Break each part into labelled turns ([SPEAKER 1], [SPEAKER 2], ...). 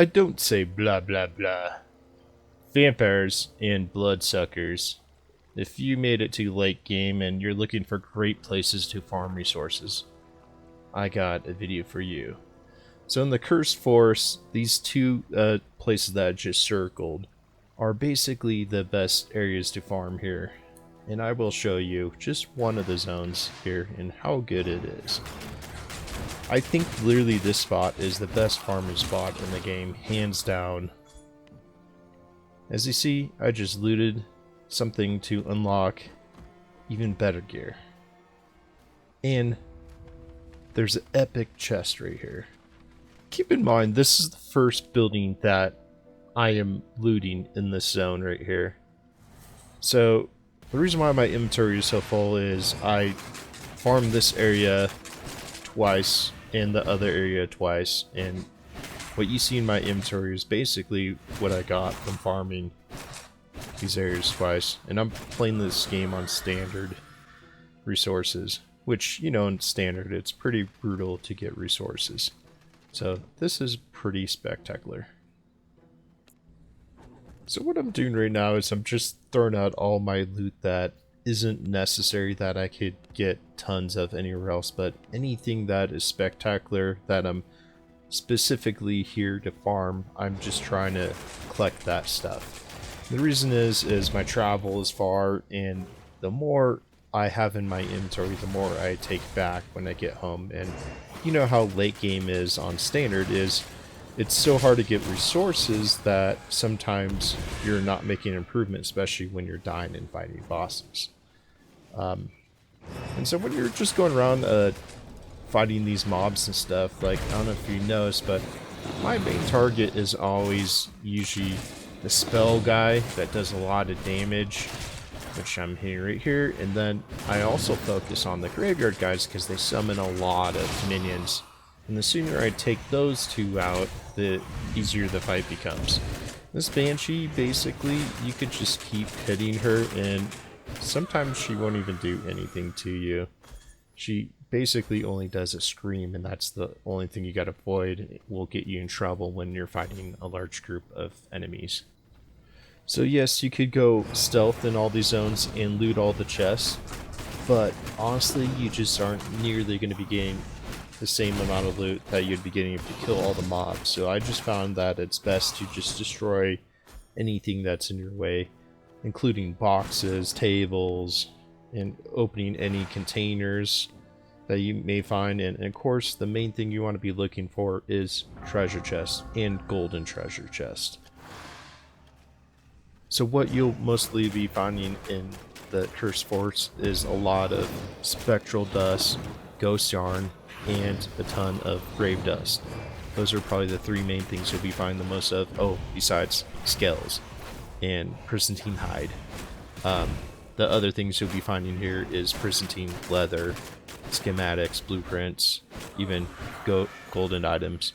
[SPEAKER 1] I don't say blah blah blah. Vampires and bloodsuckers. If you made it to late game and you're looking for great places to farm resources, I got a video for you. So in the Cursed Forest, these two places that I just circled are basically the best areas to farm here. And I will show you just one of the zones here and how good it is. I think literally this spot is the best farming spot in the game, hands down. As you see, I just looted something to unlock even better gear. And there's an epic chest right here. Keep in mind, this is the first building that I am looting in this zone right here. So, the reason why my inventory is so full is I farmed this area twice and the other area twice, and what you see in my inventory is basically what I got from farming these areas twice. And I'm playing this game on standard resources, which, you know, in standard it's pretty brutal to get resources. So this is pretty spectacular. So what I'm doing right now is I'm just throwing out all my loot that isn't necessary that I could get tons of anywhere else, but anything that is spectacular that I'm specifically here to farm, I'm just trying to collect that stuff. The reason is my travel is far, and the more I have in my inventory, the more I take back when I get home. And you know how late game is on standard is it's so hard to get resources that sometimes you're not making improvement, especially when you're dying and fighting bosses. And so when you're just going around fighting these mobs and stuff, like, I don't know if you noticed, but my main target is always usually the spell guy that does a lot of damage, which I'm hitting right here. And then I also focus on the graveyard guys because they summon a lot of minions. And the sooner I take those two out, the easier the fight becomes. This Banshee, basically, you could just keep hitting her and sometimes she won't even do anything to you. She basically only does a scream, and that's the only thing you gotta avoid. It will get you in trouble when you're fighting a large group of enemies. So yes, you could go stealth in all these zones and loot all the chests, but honestly, you just aren't nearly going to be getting the same amount of loot that you'd be getting if you kill all the mobs. So I just found that it's best to just destroy anything that's in your way, including boxes, tables, and opening any containers that you may find. And of course, the main thing you want to be looking for is treasure chests and golden treasure chest. So what you'll mostly be finding in the Cursed Forest is a lot of spectral dust, ghost yarn, and a ton of grave dust. Those are probably the three main things you'll be finding the most of. Oh, besides scales and Prisantine hide. The other things you'll be finding here is Prisantine leather, schematics, blueprints, even golden items,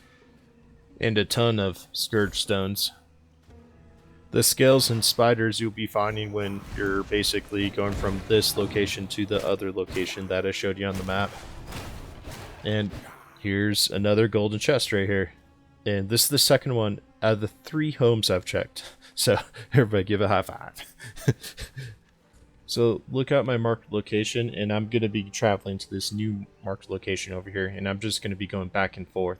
[SPEAKER 1] and a ton of scourge stones. The scales and spiders you'll be finding when you're basically going from this location to the other location that I showed you on the map. And here's another golden chest right here. And this is the second one out of the 3 homes I've checked. So everybody give a high five. So look at my marked location, and I'm going to be traveling to this new marked location over here, and I'm just going to be going back and forth.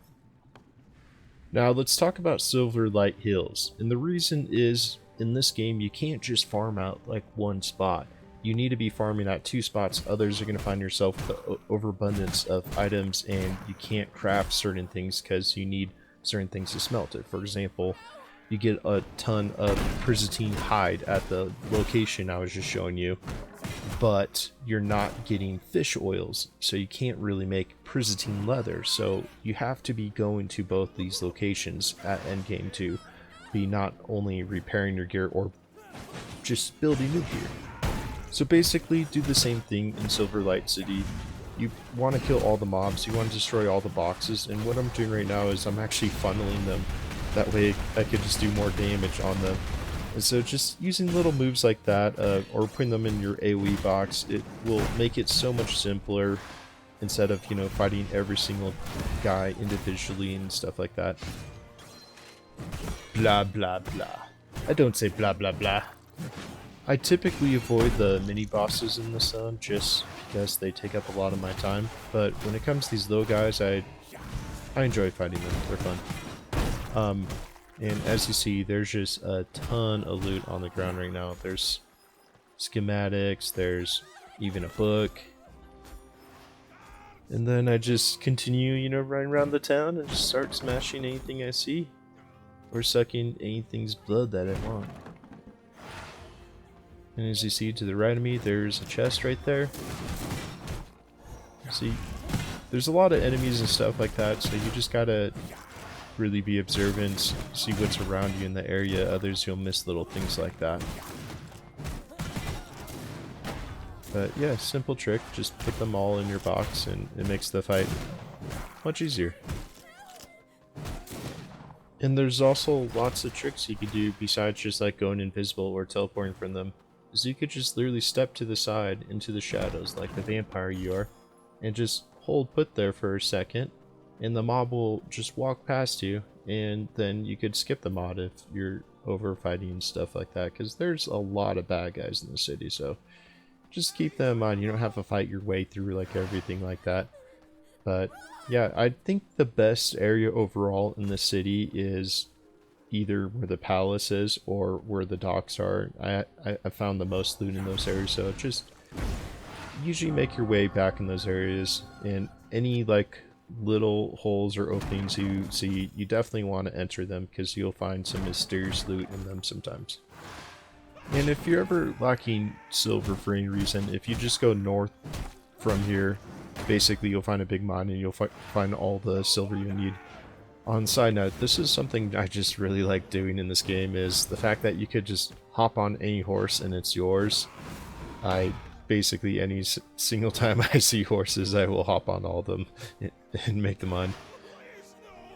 [SPEAKER 1] Now let's talk about Silverlight Hills, and the reason is in this game you can't just farm out like one spot. You need to be farming at 2 spots, others are going to find yourself with an overabundance of items and you can't craft certain things because you need certain things to smelt it. For example, you get a ton of Prisantine hide at the location I was just showing you, but you're not getting fish oils, so you can't really make Prisantine leather. So you have to be going to both these locations at endgame to be not only repairing your gear or just building new gear. So basically do the same thing in Silverlight City. You want to kill all the mobs, you want to destroy all the boxes, and what I'm doing right now is I'm actually funneling them. That way I could just do more damage on them. And so just using little moves like that, or putting them in your AoE box, it will make it so much simpler instead of, you know, fighting every single guy individually and stuff like that. Blah blah blah. I don't say blah blah blah. I typically avoid the mini bosses in this zone just because they take up a lot of my time, but when it comes to these little guys, I enjoy fighting them. They're fun. And as you see, there's just a ton of loot on the ground right now. There's schematics, there's even a book. And then I just continue, you know, running around the town and just start smashing anything I see. Or sucking anything's blood that I want. And as you see to the right of me, there's a chest right there. See, there's a lot of enemies and stuff like that, so you just gotta really be observant, see what's around you in the area, others you'll miss little things like that. But yeah, simple trick, just put them all in your box and it makes the fight much easier. And there's also lots of tricks you can do besides just like going invisible or teleporting from them. So you could just literally step to the side into the shadows like the vampire you are and just hold put there for a second and the mob will just walk past you, and then you could skip the mod if you're over fighting and stuff like that, because there's a lot of bad guys in the city, so just keep that in mind. You don't have to fight your way through like everything like that. But yeah, I think the best area overall in the city is either where the palace is or where the docks are. I found the most loot in those areas, so just usually make your way back in those areas, and any like little holes or openings you see, you definitely want to enter them because you'll find some mysterious loot in them sometimes. And if you're ever lacking silver for any reason, if you just go north from here, basically you'll find a big mine and you'll find all the silver you need. On side note, this is something I just really like doing in this game, is the fact that you could just hop on any horse and it's yours. Basically any single time I see horses, I will hop on all of them and make them mine.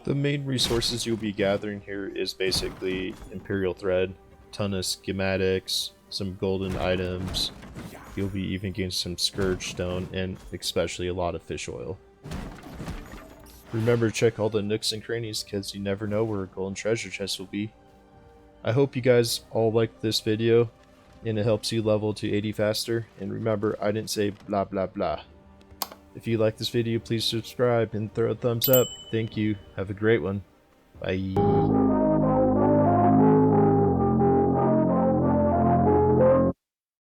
[SPEAKER 1] The main resources you'll be gathering here is basically Imperial Thread, ton of schematics, some golden items. You'll be even getting some Scourge Stone, and especially a lot of fish oil. Remember to check all the nooks and crannies, because you never know where a golden treasure chest will be. I hope you guys all liked this video, and it helps you level to 80 faster. And remember, I didn't say blah blah blah. If you like this video, please subscribe and throw a thumbs up. Thank you. Have a great one. Bye.